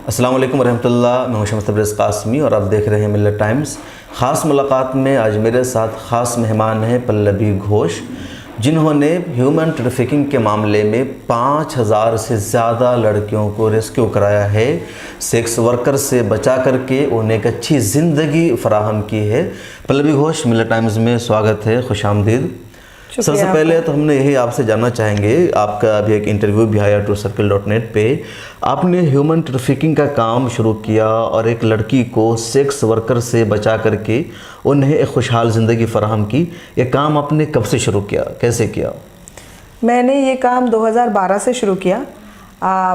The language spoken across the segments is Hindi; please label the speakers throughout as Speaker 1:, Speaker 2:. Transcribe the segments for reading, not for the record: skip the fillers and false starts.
Speaker 1: अस्सलाम वालेकुम रहमतुल्लाह। मैं हूं शम्स तबरेज़ कासमी और आप देख रहे हैं मिल्लत टाइम्स। ख़ास मुलाकात में आज मेरे साथ ख़ास मेहमान हैं पल्लवी घोष, जिन्होंने ह्यूमन ट्रैफिकिंग के मामले में 5000 से ज़्यादा लड़कियों को रेस्क्यू कराया है, सेक्स वर्कर से बचा करके उन्हें एक अच्छी ज़िंदगी फराहम की है। पल्लवी घोष, मिल्लत टाइम्स में स्वागत है, खुशामदीद। सबसे पहले तो हमने यही आपसे जानना चाहेंगे, आपका अभी एक इंटरव्यू भी आया truthcircle.net पे। आपने ह्यूमन ट्रैफिकिंग का काम शुरू किया और एक लड़की को सेक्स वर्कर से बचा करके उन्हें एक खुशहाल ज़िंदगी फराहम की। ये काम आपने कब से शुरू किया, कैसे किया?
Speaker 2: मैंने ये काम 2012 से शुरू किया।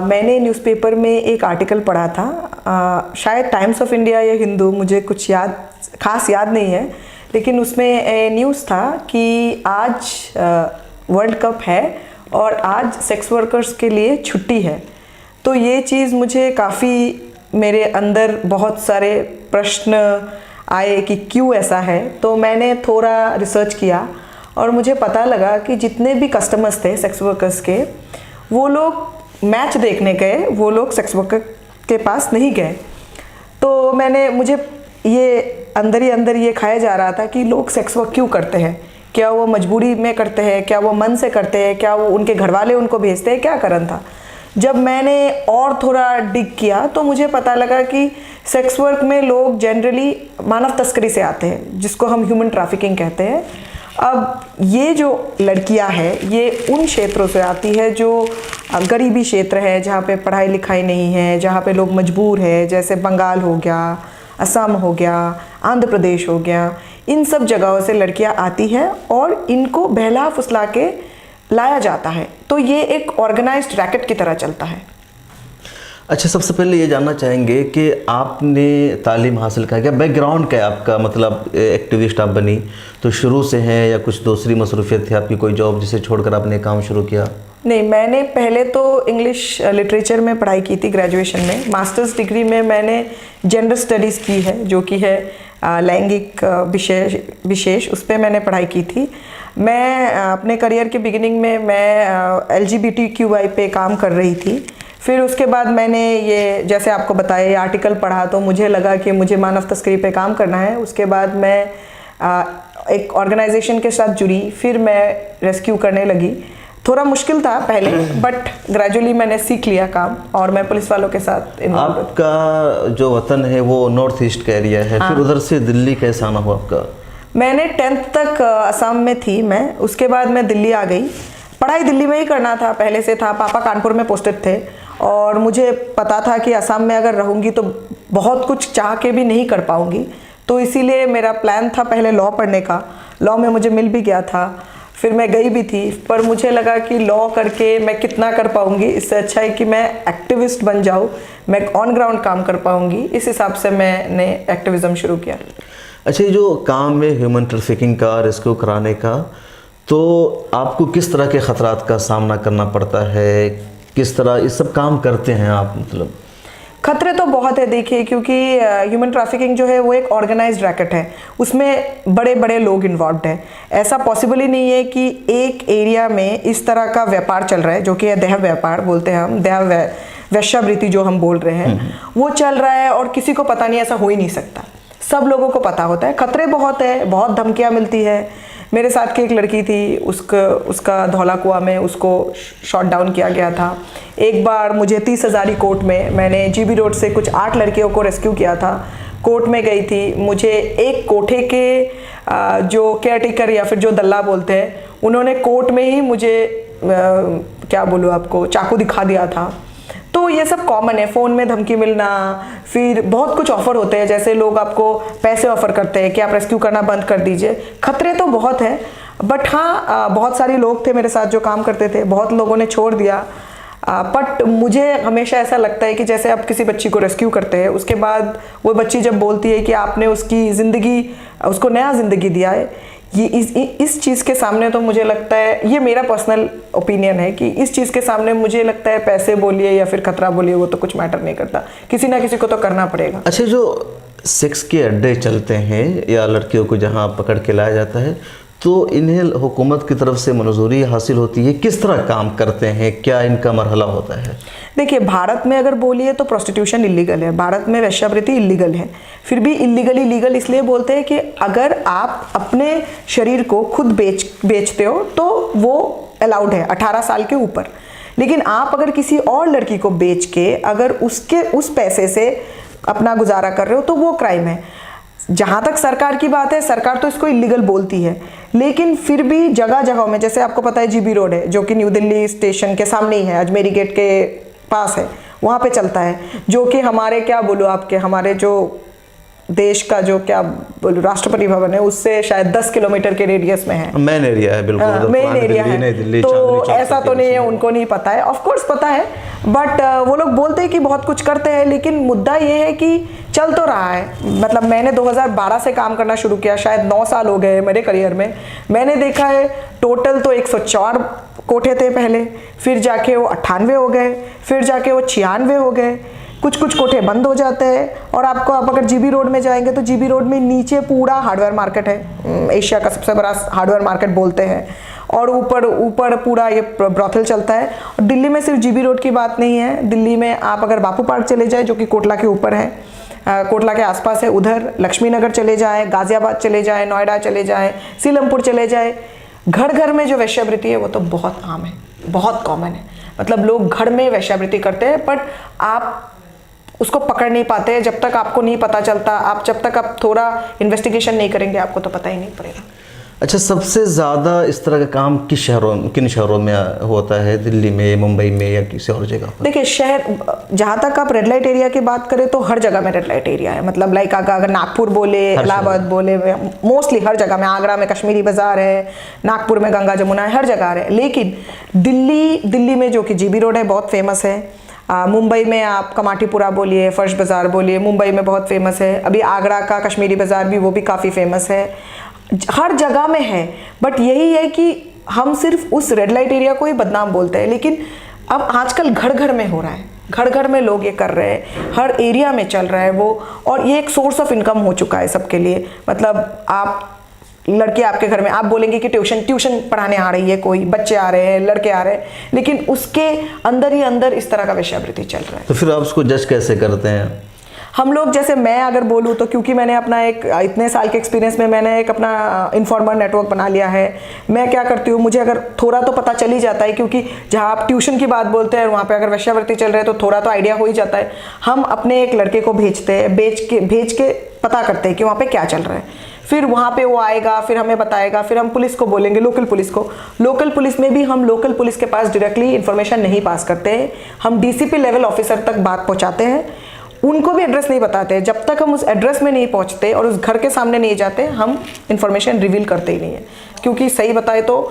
Speaker 2: मैंने न्यूज़पेपर में एक आर्टिकल पढ़ा था, शायद टाइम्स ऑफ इंडिया या हिंदू, मुझे कुछ खास याद नहीं है, लेकिन उसमें न्यूज़ था कि आज वर्ल्ड कप है और आज सेक्स वर्कर्स के लिए छुट्टी है। तो ये चीज़ मुझे काफ़ी, मेरे अंदर बहुत सारे प्रश्न आए कि क्यों ऐसा है। तो मैंने थोड़ा रिसर्च किया और मुझे पता लगा कि जितने भी कस्टमर्स थे सेक्स वर्कर्स के, वो लोग मैच देखने गए, वो लोग सेक्स वर्कर के पास नहीं गए। तो मुझे ये अंदर ही अंदर ये खाया जा रहा था कि लोग सेक्स वर्क क्यों करते हैं, क्या वो मजबूरी में करते हैं, क्या वो मन से करते हैं, क्या वो उनके घर वाले उनको भेजते हैं, क्या कारण था। जब मैंने और थोड़ा डिग किया तो मुझे पता लगा कि सेक्स वर्क में लोग जनरली मानव तस्करी से आते हैं, जिसको हम ह्यूमन ट्रैफिकिंग कहते हैं। अब ये जो लड़कियां हैं ये उन क्षेत्रों से आती है जो गरीबी क्षेत्र है, जहाँ पे पढ़ाई लिखाई नहीं है, जहाँ पे लोग मजबूर है, जैसे बंगाल हो गया, असम हो गया, आंध्र प्रदेश हो गया। इन सब जगहों से लड़कियां आती हैं और इनको बहला फुसला के लाया जाता है। तो ये एक ऑर्गेनाइज्ड रैकेट की तरह चलता है।
Speaker 1: अच्छा, सबसे पहले ये जानना चाहेंगे कि आपने तालीम हासिल किया, क्या बैकग्राउंड क्या है आपका? मतलब एक्टिविस्ट आप बनी तो शुरू से हैं या कुछ दूसरी मसरूफियत थी आपकी, कोई जॉब जिसे छोड़कर आपने काम शुरू किया?
Speaker 2: नहीं, मैंने पहले तो इंग्लिश लिटरेचर में पढ़ाई की थी ग्रेजुएशन में। मास्टर्स डिग्री में मैंने जेंडर स्टडीज़ की है, जो कि है लैंगिक विशेष, उस पर मैंने पढ़ाई की थी। मैं अपने करियर के बिगिनिंग में मैं LGBTQI पे काम कर रही थी। फिर उसके बाद मैंने ये, जैसे आपको बताया, ये आर्टिकल पढ़ा तो मुझे लगा कि मुझे मानव तस्करी पे काम करना है। उसके बाद मैं एक ऑर्गेनाइजेशन के साथ जुड़ी, फिर मैं रेस्क्यू करने लगी। थोड़ा मुश्किल था पहले, बट ग्रेजुअली मैंने सीख लिया काम और मैं पुलिस वालों के साथ इन्वॉल्व।
Speaker 1: आपका जो वतन है वो नॉर्थ ईस्ट का एरिया है, फिर उधर से दिल्ली कैसे आना हुआ आपका?
Speaker 2: मैंने 10th तक असम में थी मैं, उसके बाद मैं दिल्ली आ गई। पढ़ाई दिल्ली में ही करना था, पहले से था। पापा कानपुर में पोस्टेड थे और मुझे पता था कि असम में अगर रहूँगी तो बहुत कुछ चाह के भी नहीं कर पाऊँगी। तो इसीलिए मेरा प्लान था पहले लॉ पढ़ने का। लॉ में मुझे मिल भी गया था, फिर मैं गई भी थी, पर मुझे लगा कि लॉ करके मैं कितना कर पाऊँगी, इससे अच्छा है कि मैं एक्टिविस्ट बन जाऊँ, मैं ऑन ग्राउंड काम कर पाऊँगी। इस हिसाब से मैंने एक्टिविज़म शुरू किया।
Speaker 1: अच्छा, ये जो काम है ह्यूमन ट्रैफिकिंग का, रेस्क्यू कराने का, तो आपको किस तरह के ख़तरात का सामना करना पड़ता है? किस तरह ये सब काम करते हैं आप? मतलब
Speaker 2: खतरे तो बहुत है, देखिए, क्योंकि ह्यूमन ट्रैफिकिंग जो है वो एक ऑर्गेनाइज्ड रैकेट है, उसमें बड़े बड़े लोग इन्वॉल्व हैं। ऐसा पॉसिबल ही नहीं है कि एक एरिया में इस तरह का व्यापार चल रहा है, जो कि है देह व्यापार बोलते हैं हम, देह वैश्यावृत्ति जो हम बोल रहे हैं, वो चल रहा है और किसी को पता नहीं। ऐसा हो ही नहीं सकता, सब लोगों को पता होता है। खतरे बहुत है, बहुत धमकियाँ मिलती है। मेरे साथ की एक लड़की थी, उसका धौला कुआं में उसको शॉट डाउन किया गया था। एक बार मुझे 30,000 कोर्ट में, मैंने GB रोड से कुछ 8 लड़कियों को रेस्क्यू किया था। कोर्ट में गई थी, मुझे एक कोठे के जो केयरटेकर या फिर जो दल्ला बोलते हैं, उन्होंने कोर्ट में ही मुझे क्या बोलूँ आपको, चाकू दिखा दिया था। तो ये सब कॉमन है, फ़ोन में धमकी मिलना, फिर बहुत कुछ ऑफ़र होते हैं, जैसे लोग आपको पैसे ऑफ़र करते हैं कि आप रेस्क्यू करना बंद कर दीजिए। खतरे तो बहुत हैं, बट हाँ, बहुत सारे लोग थे मेरे साथ जो काम करते थे, बहुत लोगों ने छोड़ दिया। बट मुझे हमेशा ऐसा लगता है कि जैसे आप किसी बच्ची को रेस्क्यू करते हैं, उसके बाद वो बच्ची जब बोलती है कि आपने उसकी ज़िंदगी, उसको नया ज़िंदगी दिया है, ये इस चीज़ के सामने तो मुझे लगता है, ये मेरा पर्सनल ओपिनियन है कि इस चीज़ के सामने मुझे लगता है पैसे बोलिए या फिर खतरा बोलिए, वो तो कुछ मैटर नहीं करता, किसी ना किसी को तो करना पड़ेगा।
Speaker 1: अच्छा, जो सेक्स के अड्डे चलते हैं या लड़कियों को जहां पकड़ के लाया जाता है, तो इन्हें हुकूमत की तरफ से मंजूरी हासिल होती है, किस तरह काम करते हैं, क्या इनका मरहला होता है?
Speaker 2: देखिए, भारत में अगर बोलिए तो प्रोस्टिट्यूशन इलीगल है, भारत में वेश्यावृत्ति इलीगल है। फिर भी इलीगल इसलिए बोलते हैं कि अगर आप अपने शरीर को खुद बेचते हो तो वो अलाउड है 18 साल के ऊपर। लेकिन आप अगर किसी और लड़की को बेच के अगर उस पैसे से अपना गुजारा कर रहे हो तो वो क्राइम है। जहाँ तक सरकार की बात है, सरकार तो इसको इलीगल बोलती है, लेकिन फिर भी जगह जगहों में, जैसे आपको पता है जीबी रोड है जो कि न्यू दिल्ली स्टेशन के सामने ही है, अजमेरी गेट के पास है, वहाँ पे चलता है, जो कि हमारे क्या बोलूँ आपके हमारे जो देश का जो क्या बोलूँ राष्ट्रपति भवन है उससे शायद 10 किलोमीटर के रेडियस में है,
Speaker 1: मेन एरिया है, बिल्कुल
Speaker 2: मेन एरिया है। तो ऐसा तो नहीं है उनको नहीं पता है, ऑफ कोर्स पता है, बट वो लोग बोलते हैं कि बहुत कुछ करते हैं, लेकिन मुद्दा ये है कि चल तो रहा है। मतलब मैंने 2012 से काम करना शुरू किया, शायद 9 साल हो गए मेरे करियर में। मैंने देखा है टोटल तो 104 कोठे थे पहले, फिर जाके वो 98 हो गए, फिर जाके वो 96 हो गए, कुछ कोठे बंद हो जाते हैं। और आप अगर जीबी रोड में जाएंगे तो जीबी रोड में नीचे पूरा हार्डवेयर मार्केट है, एशिया का सबसे बड़ा हार्डवेयर मार्केट बोलते हैं, और ऊपर पूरा ये ब्रॉथल चलता है। और दिल्ली में सिर्फ जीबी रोड की बात नहीं है, दिल्ली में आप अगर बापू पार्क चले जाए जो कि कोटला के ऊपर है, कोटला के आसपास है, उधर लक्ष्मी नगर चले जाए, गाजियाबाद चले जाए, नोएडा चले जाए, सीलमपुर चले जाए, घर घर में जो वेश्यावृत्ति है वो तो बहुत आम है, बहुत कॉमन है। मतलब लोग घर में वेश्यावृत्ति करते हैं, बट आप उसको पकड़ नहीं पाते जब तक आपको नहीं पता चलता। जब तक आप थोड़ा इन्वेस्टिगेशन नहीं करेंगे आपको तो पता ही नहीं पड़ेगा।
Speaker 1: अच्छा, सबसे ज़्यादा इस तरह का काम किन शहरों में होता है? दिल्ली में, मुंबई में, या किसी और जगह पर?
Speaker 2: देखिए, शहर जहाँ तक आप रेड लाइट एरिया की बात करें तो हर जगह में रेड लाइट एरिया है। मतलब लाइक अगर नागपुर बोले, इलाहाबाद बोले, मोस्टली हर जगह में, आगरा में कश्मीरी बाजार है, नागपुर में गंगा जमुना है, हर जगह है। लेकिन दिल्ली में जो कि जीबी रोड है बहुत फेमस है, मुंबई में आप कमाटीपुरा बोलिए, फर्श बाज़ार बोलिए, मुंबई में बहुत फेमस है। अभी आगरा का कश्मीरी बाज़ार भी वो भी काफ़ी फेमस है, हर जगह में है। बट यही है कि हम सिर्फ उस रेड लाइट एरिया को ही बदनाम बोलते हैं, लेकिन अब आजकल घर घर में हो रहा है, घर घर में लोग ये कर रहे हैं, हर एरिया में चल रहा है वो, और ये एक सोर्स ऑफ इनकम हो चुका है सबके लिए। मतलब आप लड़के आपके घर में, आप बोलेंगे कि ट्यूशन पढ़ाने आ रही है, कोई बच्चे आ रहे हैं, लड़के आ रहे हैं, लेकिन उसके अंदर ही अंदर इस तरह का वेश्यावृत्ति चल रहा है।
Speaker 1: तो फिर आप उसको जज कैसे करते हैं?
Speaker 2: हम लोग, जैसे मैं अगर बोलूँ तो क्योंकि मैंने अपना एक इतने साल के एक्सपीरियंस में मैंने एक अपना इन्फॉर्मर नेटवर्क बना लिया है। मैं क्या करती हूँ, मुझे अगर थोड़ा तो पता चल ही जाता है, क्योंकि जहाँ आप ट्यूशन की बात बोलते हैं वहाँ पे अगर वेश्यावृत्ति चल रहे हैं तो थोड़ा तो आइडिया हो ही जाता है। हम अपने एक लड़के को भेजते हैं, भेज के पता करते हैं कि वहाँ पे क्या चल रहा है। फिर वहाँ पे वो आएगा, फिर हमें बताएगा, फिर हम पुलिस को बोलेंगे, लोकल पुलिस को। लोकल पुलिस में भी हम लोकल पुलिस के पास डायरेक्टली इन्फॉर्मेशन नहीं पास करते हैं, हम डीसीपी लेवल ऑफिसर तक बात पहुँचाते हैं। उनको भी एड्रेस नहीं बताते। जब तक हम उस एड्रेस में नहीं पहुंचते और उस घर के सामने नहीं जाते, हम इन्फॉर्मेशन रिवील करते ही नहीं है। क्योंकि सही बताए तो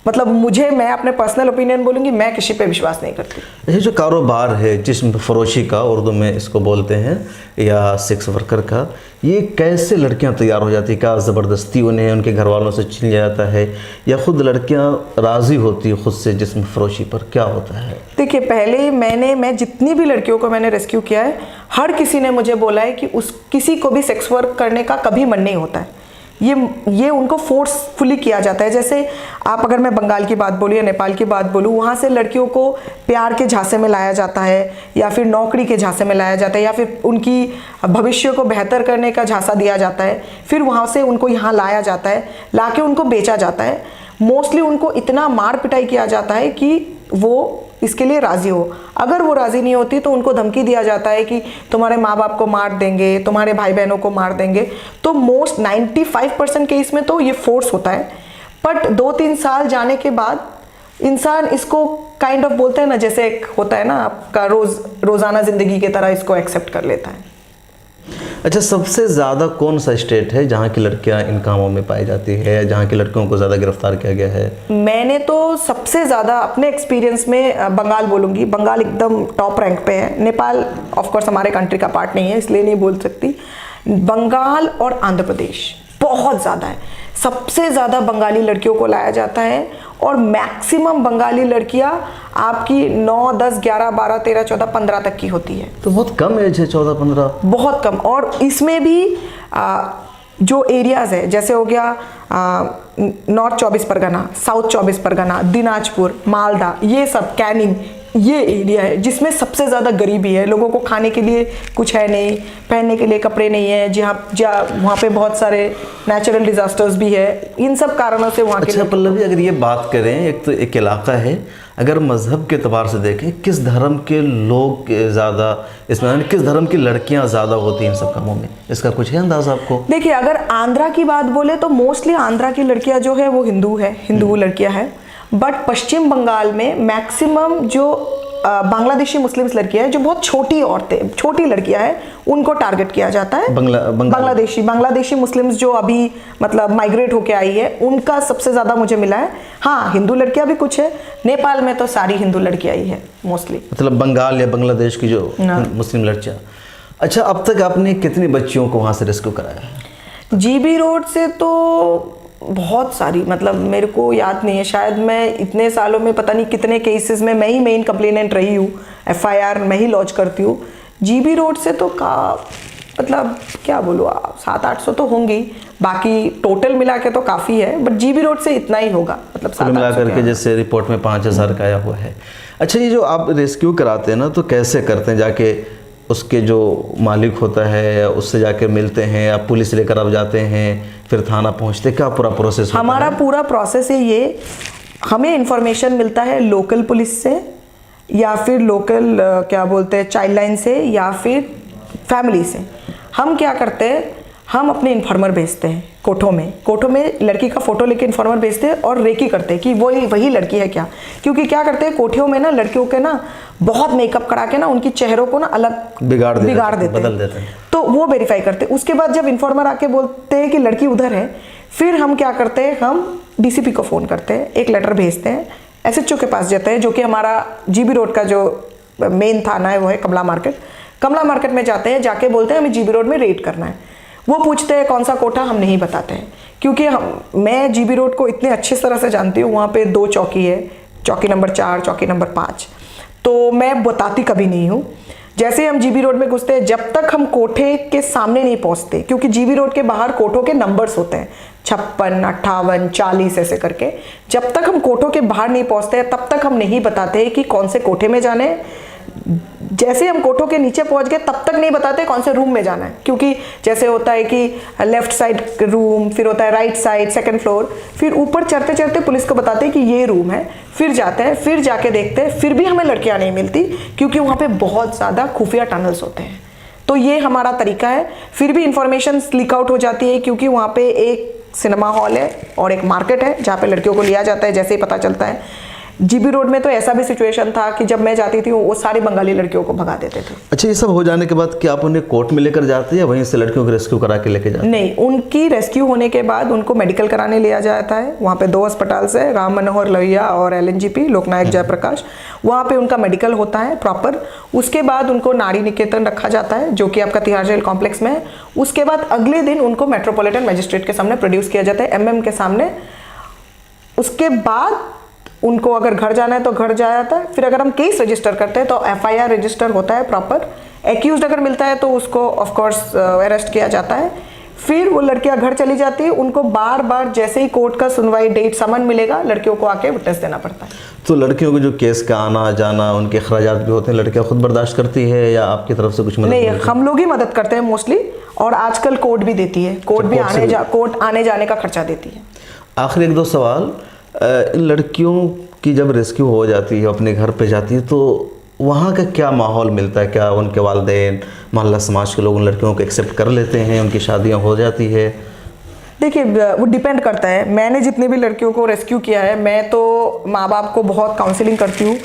Speaker 2: मतलब मैं अपने पर्सनल ओपिनियन बोलूँगी, मैं किसी पे विश्वास नहीं करती।
Speaker 1: ये जो कारोबार है जिस्म फरोशी का, उर्दू में इसको बोलते हैं, या सेक्स वर्कर का, ये कैसे लड़कियां तैयार हो जाती है? क्या ज़बरदस्ती उन्हें उनके घर वालों से छीन लिया जाता है, या खुद लड़कियां राज़ी होती है खुद से जिस्म फरोशी पर? क्या होता है?
Speaker 2: देखिए, पहले मैं जितनी भी लड़कियों को मैंने रेस्क्यू किया है, हर किसी ने मुझे बोला है कि किसी को भी सेक्स वर्क करने का कभी मन नहीं होता है। ये उनको फोर्सफुली किया जाता है। जैसे आप अगर मैं बंगाल की बात बोलूँ या नेपाल की बात बोलूँ, वहाँ से लड़कियों को प्यार के झांसे में लाया जाता है, या फिर नौकरी के झांसे में लाया जाता है, या फिर उनकी भविष्य को बेहतर करने का झांसा दिया जाता है। फिर वहाँ से उनको यहाँ लाया जाता है, लाके उनको बेचा जाता है। मोस्टली उनको इतना मार पिटाई किया जाता है कि वो इसके लिए राज़ी हो। अगर वो राज़ी नहीं होती तो उनको धमकी दिया जाता है कि तुम्हारे माँ बाप को मार देंगे, तुम्हारे भाई बहनों को मार देंगे। तो 95% केस में तो ये फोर्स होता है। बट 2-3 साल जाने के बाद इंसान इसको काइंड ऑफ बोलते हैं ना, जैसे एक होता है ना आपका रोज़ाना ज़िंदगी की तरह इसको एक्सेप्ट कर लेता है।
Speaker 1: अच्छा, सबसे ज़्यादा कौन सा स्टेट है जहाँ की लड़कियाँ इन कामों में पाई जाती है, जहाँ की लड़कियों को ज़्यादा गिरफ्तार किया गया है? मैंने
Speaker 2: तो सबसे ज़्यादा अपने एक्सपीरियंस में बंगाल बोलूँगी। बंगाल एकदम टॉप रैंक पे है। नेपाल ऑफ कोर्स हमारे कंट्री का पार्ट नहीं है, इसलिए नहीं बोल सकती। बंगाल और आंध्र प्रदेश बहुत ज़्यादा है। सबसे ज़्यादा बंगाली लड़कियों को लाया जाता है, और मैक्सिमम बंगाली लड़कियां आपकी 9, 10, 11, 12, 13, 14, 15 तक की होती है।
Speaker 1: तो बहुत कम एज है, 14-15,
Speaker 2: बहुत कम। और इसमें भी जो एरियाज़ है, जैसे हो गया नॉर्थ 24 परगना, साउथ 24 परगना, दिनाजपुर, मालदा, ये सब कैनिंग, ये एरिया है जिसमें सबसे ज़्यादा गरीबी है। लोगों को खाने के लिए कुछ है नहीं, पहनने के लिए कपड़े नहीं है, जहाँ वहाँ पे बहुत सारे नेचुरल डिजास्टर्स भी है। इन सब कारणों से वहाँ
Speaker 1: अच्छा पल्लवी, अगर ये बात करें, एक तो एक इलाका है, अगर मज़हब के एतबार से देखें, किस धर्म के लोग ज़्यादा इसमें, किस धर्म की लड़कियाँ ज़्यादा होती हैं इन सब कामों में, इसका कुछ है अंदाज़ा आपको?
Speaker 2: देखिए, अगर आंध्रा की बात बोले तो मोस्टली आंध्रा की लड़कियां जो है वो हिंदू है, हिंदू लड़कियां हैं। बट पश्चिम बंगाल में मैक्सिमम जो बांग्लादेशी मुस्लिम्स लड़कियां हैं, जो बहुत छोटी औरतें, छोटी लड़कियां हैं, उनको टारगेट किया जाता है। बांग्लादेशी मुस्लिम्स जो अभी मतलब माइग्रेट होके आई है, उनका सबसे ज़्यादा मुझे मिला है। हाँ, हिंदू लड़कियां भी कुछ है, नेपाल में तो सारी हिंदू लड़कियां ही है मोस्टली,
Speaker 1: मतलब बंगाल या बांग्लादेश की जो मुस्लिम लड़कियाँ। अच्छा, अब तक आपने कितनी बच्चियों को वहाँ से रेस्क्यू कराया है?
Speaker 2: जीबी रोड से तो बहुत सारी, मतलब मेरे को याद नहीं है, शायद मैं इतने सालों में पता नहीं कितने केसेस में मैं ही मेन कंप्लेनेंट रही हूँ, एफआईआर मैं ही लॉन्च करती हूँ। जीबी रोड से तो मतलब क्या बोलूँ, 700-800 तो होंगी, बाकी टोटल मिला के तो काफ़ी है, बट जीबी रोड से इतना ही होगा, मतलब
Speaker 1: कुल मिला करके जैसे रिपोर्ट में 5000 का आया हुआ है। अच्छा, ये जो आप रेस्क्यू कराते हैं ना, तो कैसे करते हैं? जाके उसके जो मालिक होता है उससे जाके मिलते हैं, आप पुलिस लेकर आप जाते हैं, फिर थाना पहुंचते, क्या पूरा प्रोसेस होता है?
Speaker 2: हमारा पूरा प्रोसेस है ये, हमें इंफॉर्मेशन मिलता है लोकल पुलिस से, या फिर लोकल क्या बोलते हैं चाइल्ड लाइन से, या फिर फैमिली से। हम क्या करते हैं, हम अपने इन्फॉर्मर भेजते हैं कोठों में लड़की का फोटो लेके इन्फॉर्मर भेजते हैं और रेकी करते हैं कि वही लड़की है क्या। क्योंकि क्या करते हैं, कोठियों में ना लड़कियों के ना बहुत मेकअप करा के ना उनकी चेहरों को ना अलग बिगाड़ देते
Speaker 1: बदल देते हैं,
Speaker 2: तो वो वेरीफाई करते हैं। उसके बाद जब इन्फॉर्मर आके बोलते हैं कि लड़की उधर है, फिर हम क्या करते हैं, हम डीसीपी को फ़ोन करते हैं, एक लेटर भेजते हैं, एसएचओ के पास जाते हैं, जो कि हमारा जीबी रोड का जो मेन थाना है वो है कमला मार्केट में जाते हैं, जाके बोलते हैं हमें जीबी रोड में रेड करना है। वो पूछते हैं कौन सा कोठा, हम नहीं बताते हैं, क्योंकि मैं जीबी रोड को इतने अच्छी तरह से जानती हूँ। वहाँ पे 2 चौकी है, चौकी नंबर 4, चौकी नंबर 5, तो मैं बताती कभी नहीं हूँ। जैसे ही हम जीबी रोड में घुसते हैं, जब तक हम कोठे के सामने नहीं पहुँचते, क्योंकि जीबी रोड के बाहर कोठों के नंबर्स होते हैं 56, 58, 40 ऐसे करके, जब तक हम कोठों के बाहर नहीं पहुँचते हैं तब तक हम नहीं बताते कि कौन से कोठे में जाने। जैसे हम कोठों के नीचे पहुंच गए तब तक नहीं बताते कौन से रूम में जाना है, क्योंकि जैसे होता है कि लेफ्ट साइड रूम, फिर होता है राइट साइड, सेकंड फ्लोर, फिर ऊपर चढ़ते चढ़ते पुलिस को बताते हैं कि ये रूम है, फिर जाते हैं, फिर जाके देखते हैं, फिर भी हमें लड़कियां नहीं मिलती, क्योंकि वहाँ पे बहुत ज़्यादा खुफिया टनल्स होते हैं। तो ये हमारा तरीका है। फिर भी इंफॉर्मेशन लीक आउट हो जाती है, क्योंकि वहाँ पे एक सिनेमा हॉल है और एक मार्केट है जहाँ पे लड़कियों को लिया जाता है जैसे ही पता चलता है। जीबी रोड में तो ऐसा भी सिचुएशन था कि जब मैं जाती थी वो सारी बंगाली लड़कियों को भगा देते थे।
Speaker 1: अच्छा, ये सब हो जाने के बाद क्या आप उन्हें कोर्ट में लेकर जाते हैं या वहीं से लड़कियों को रेस्क्यू करा के लेके जाते हैं?
Speaker 2: नहीं, उनकी रेस्क्यू होने के बाद उनको मेडिकल कराने लिया जाता है। वहाँ पे 2 अस्पताल से, राम मनोहर लोहिया और LNGP लोकनायक जयप्रकाश, वहाँ पे उनका मेडिकल होता है प्रॉपर। उसके बाद उनको नारी निकेतन रखा जाता है, जो कि आपका तिहाड़ जेल कॉम्प्लेक्स में है। उसके बाद अगले दिन उनको मेट्रोपॉलिटन मजिस्ट्रेट के सामने प्रोड्यूस किया जाता है, MM के सामने। उसके बाद उनको अगर घर जाना है तो घर जाया जाता है। फिर अगर हम केस रजिस्टर करते हैं तो FIR रजिस्टर होता है प्रॉपर। एक्यूज्ड अगर मिलता है तो उसको ऑफ कोर्स अरेस्ट किया जाता है। फिर वो लड़कियां घर चली जाती है। उनको बार बार जैसे ही कोर्ट का सुनवाई डेट समन मिलेगा, लड़कियों को आके विटनेस देना पड़ता है।
Speaker 1: तो लड़कियों को जो केस का आना जाना, उनके खर्चात भी होते हैं, लड़कियां खुद बर्दाश्त करती है या आपकी तरफ से कुछ मदद?
Speaker 2: नहीं, हम लोग ही मदद करते हैं मोस्टली, और आजकल कोर्ट भी देती है, कोर्ट आने जाने का खर्चा देती है।
Speaker 1: आखिर 1-2 सवाल, लड़कियों की जब रेस्क्यू हो जाती है, अपने घर पे जाती है, तो वहाँ का क्या माहौल मिलता है? क्या उनके वालिदैन, मोहल्ला समाज के लोग उन लड़कियों को एक्सेप्ट कर लेते हैं, उनकी शादियाँ हो जाती है?
Speaker 2: देखिए, वो डिपेंड करता है। मैंने जितनी भी लड़कियों को रेस्क्यू किया है, मैं तो माँ बाप को बहुत काउंसलिंग करती हूँ,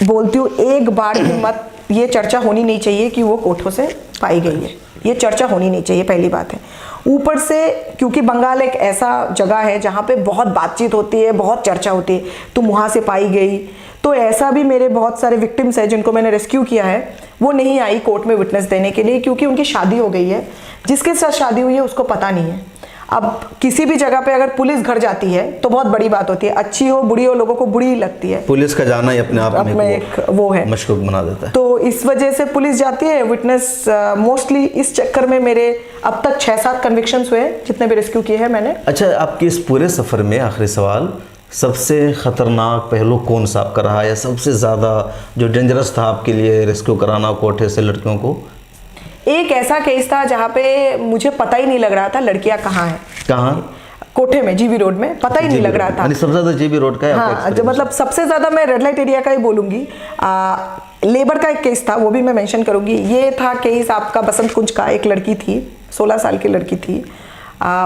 Speaker 2: बोलती हूँ एक बार भी मत, ये चर्चा होनी नहीं चाहिए कि वो कोठों से पाई गई है, ये चर्चा होनी नहीं चाहिए, पहली बात है। ऊपर से क्योंकि बंगाल एक ऐसा जगह है जहाँ पे बहुत बातचीत होती है, बहुत चर्चा होती है, तुम वहाँ से पाई गई, तो ऐसा भी मेरे बहुत सारे विक्टिम्स हैं जिनको मैंने रेस्क्यू किया है, वो नहीं आई कोर्ट में विटनेस देने के लिए, क्योंकि उनकी शादी हो गई है। जिसके साथ शादी हुई है उसको पता नहीं है। अब किसी भी जगह पे अगर पुलिस घर जाती है तो बहुत बड़ी बात होती है, अच्छी हो बुरी हो लोगों को बुरी लगती है।
Speaker 1: पुलिस का जाना ही अपने आप में
Speaker 2: एक वो है,
Speaker 1: मशकूक बना देता है।
Speaker 2: तो इस वजह से पुलिस जाती है। विटनेस मोस्टली इस चक्कर में मेरे अब तक 6-7 कन्विक्शंस हुए जितने भी रेस्क्यू किए हैं मैंने।
Speaker 1: अच्छा, आपके इस पूरे सफ़र में आखिरी सवाल, सबसे ख़तरनाक पहलू कौन सा आपका रहा, या सबसे ज़्यादा जो डेंजरस था आपके लिए रेस्क्यू कराना कोठे से लड़कियों को?
Speaker 2: एक ऐसा केस था जहाँ पे मुझे पता ही नहीं लग रहा था लड़कियाँ कहाँ हैं।
Speaker 1: कहाँ?
Speaker 2: कोठे में, जीबी रोड में, पता ही नहीं लग रहा था।
Speaker 1: सबसे ज़्यादा जीबी रोड का है?
Speaker 2: हाँ, जो मतलब सबसे ज़्यादा मैं रेड लाइट एरिया का ही बोलूँगी। लेबर का एक केस था, वो भी मैं मेंशन करूँगी। ये था केस आपका बसंत कुंज का, एक लड़की थी 16 साल की लड़की थी।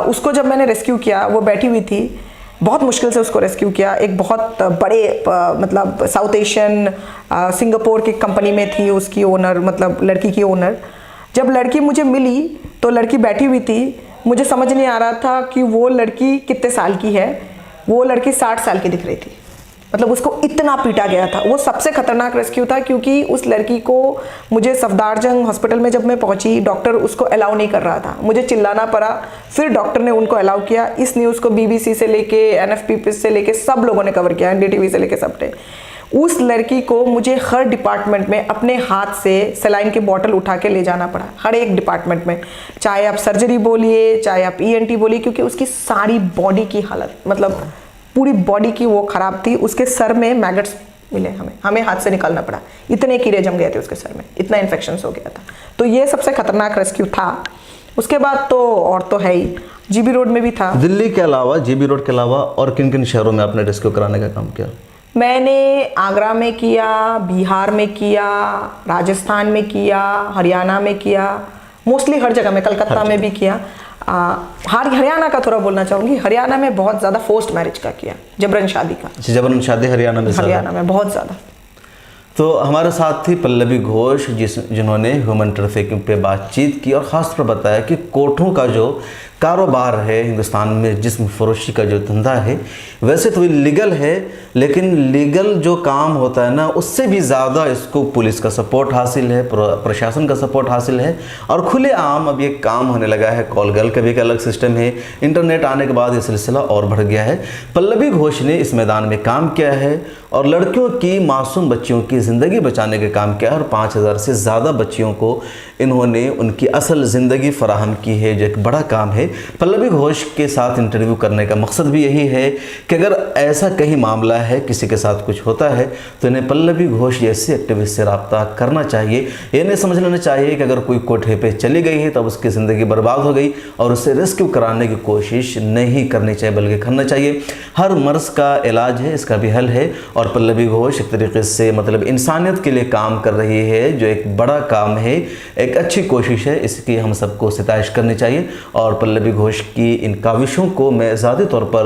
Speaker 2: उसको जब मैंने रेस्क्यू किया, वो बैठी हुई थी, बहुत मुश्किल से उसको रेस्क्यू किया। एक बहुत बड़े मतलब साउथ एशियन सिंगापुर की कंपनी में थी उसकी ओनर, मतलब लड़की की ओनर। जब लड़की मुझे मिली तो लड़की बैठी हुई थी, मुझे समझ नहीं आ रहा था कि वो लड़की कितने साल की है। वो लड़की 60 साल की दिख रही थी, मतलब उसको इतना पीटा गया था। वो सबसे खतरनाक रेस्क्यू था क्योंकि उस लड़की को, मुझे सफदारजंग हॉस्पिटल में जब मैं पहुंची, डॉक्टर उसको अलाउ नहीं कर रहा था, मुझे चिल्लाना पड़ा, फिर डॉक्टर ने उनको अलाउ किया। इस न्यूज़ को BBC से लेके NFP से लेके सब लोगों ने कवर किया, NDTV से लेके सब ने। उस लड़की को मुझे हर डिपार्टमेंट में अपने हाथ से सलाइन की बोतल उठा के ले जाना पड़ा, हर एक डिपार्टमेंट में, चाहे आप सर्जरी बोलिए, चाहे आप ENT बोलिए, क्योंकि उसकी सारी बॉडी की हालत, मतलब पूरी बॉडी की वो खराब थी। उसके सर में मैगट्स मिले, हमें हाथ से निकालना पड़ा, इतने कीड़े जम गए थे उसके सर में, इतना इन्फेक्शन हो गया था। तो ये सबसे खतरनाक रेस्क्यू था। उसके बाद तो और तो है ही, GB रोड में भी था।
Speaker 1: दिल्ली के अलावा, GB रोड के अलावा और किन किन शहरों में आपने रेस्क्यू कराने का काम किया?
Speaker 2: मैंने आगरा में किया, बिहार में किया, राजस्थान में किया, हरियाणा में किया, मोस्टली हर जगह में, कलकत्ता में भी किया। हरियाणा का थोड़ा बोलना चाहूँगी, हरियाणा में बहुत ज़्यादा फोर्स्ड मैरिज का किया, जबरन शादी का।
Speaker 1: जबरन शादी हरियाणा में?
Speaker 2: हरियाणा में बहुत ज़्यादा।
Speaker 1: तो हमारे साथ थी पल्लवी घोष, जिन्होंने ह्यूमन ट्रैफिकिंग पे बातचीत की और ख़ास पर बताया कि कोठों का जो कारोबार है हिंदुस्तान में, जिस्म फरोशी का जो धंधा है, वैसे तो लीगल है, लेकिन लीगल जो काम होता है ना, उससे भी ज़्यादा इसको पुलिस का सपोर्ट हासिल है, प्रशासन का सपोर्ट हासिल है, और खुलेआम अब ये काम होने लगा है। कॉल गर्ल का भी एक अलग सिस्टम है, इंटरनेट आने के बाद ये सिलसिला और बढ़ गया है। पल्लवी घोष ने इस मैदान में काम किया है और लड़कियों की, मासूम बच्चियों की ज़िंदगी बचाने का काम किया है, और 5000 से ज़्यादा बच्चियों को इन्होंने उनकी असल ज़िंदगी फराहम की है, जो एक बड़ा काम है। पल्लवी घोष के साथ इंटरव्यू करने का मकसद भी यही है कि अगर ऐसा कहीं मामला है, किसी के साथ कुछ होता है, तो इन्हें पल्लवी घोष जैसे एक्टिविस्ट से रब्ता करना चाहिए। ये नहीं समझ लेना चाहिए कि अगर कोई कोठे पे चली गई है तब उसकी ज़िंदगी बर्बाद हो गई और उसे रेस्क्यू कराने की कोशिश नहीं करनी चाहिए, बल्कि करना चाहिए। हर मर्ज़ का इलाज है, इसका भी हल है, और पल्लवी घोष एक तरीके से मतलब इंसानियत के लिए काम कर रही है, जो एक बड़ा काम है, एक अच्छी कोशिश है, इसकी हम सबको सिताइश करनी चाहिए। और पल्लवी घोष की इन काविशों को मैं ज़ाती तौर पर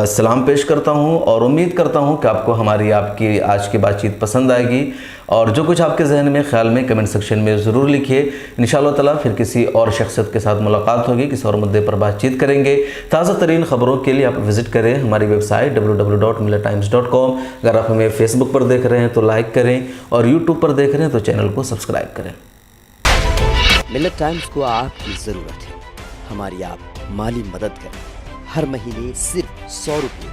Speaker 1: सलाम पेश करता हूं और उम्मीद करता हूं कि आपको आपकी आज की बातचीत पसंद आएगी। और जो कुछ आपके जहन में ख्याल में कमेंट सेक्शन में ज़रूर लिखिए। इंशाअल्लाह ताला फिर किसी और शख्सियत के साथ मुलाकात होगी, किसी और मुद्दे पर बातचीत करेंगे। ताज़ा तरीन ख़बरों के लिए आप विज़िट करें हमारी वेबसाइट www.millertimes.com। अगर आप हमें फेसबुक पर देख रहे हैं तो लाइक करें, और यूट्यूब पर देख रहे हैं तो चैनल को सब्सक्राइब करें।
Speaker 3: मिलर टाइम्स को आपकी ज़रूरत है, हमारी आप माली मदद करें। हर महीने सिर्फ 100 रुपये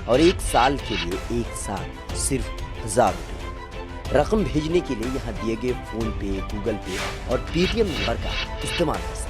Speaker 3: और 1 साल के लिए एक साथ सिर्फ 1000 रुपये। रकम भेजने के लिए यहाँ दिए गए फ़ोन पे, गूगल पे और पेटीएम नंबर का इस्तेमाल कर सकते हैं।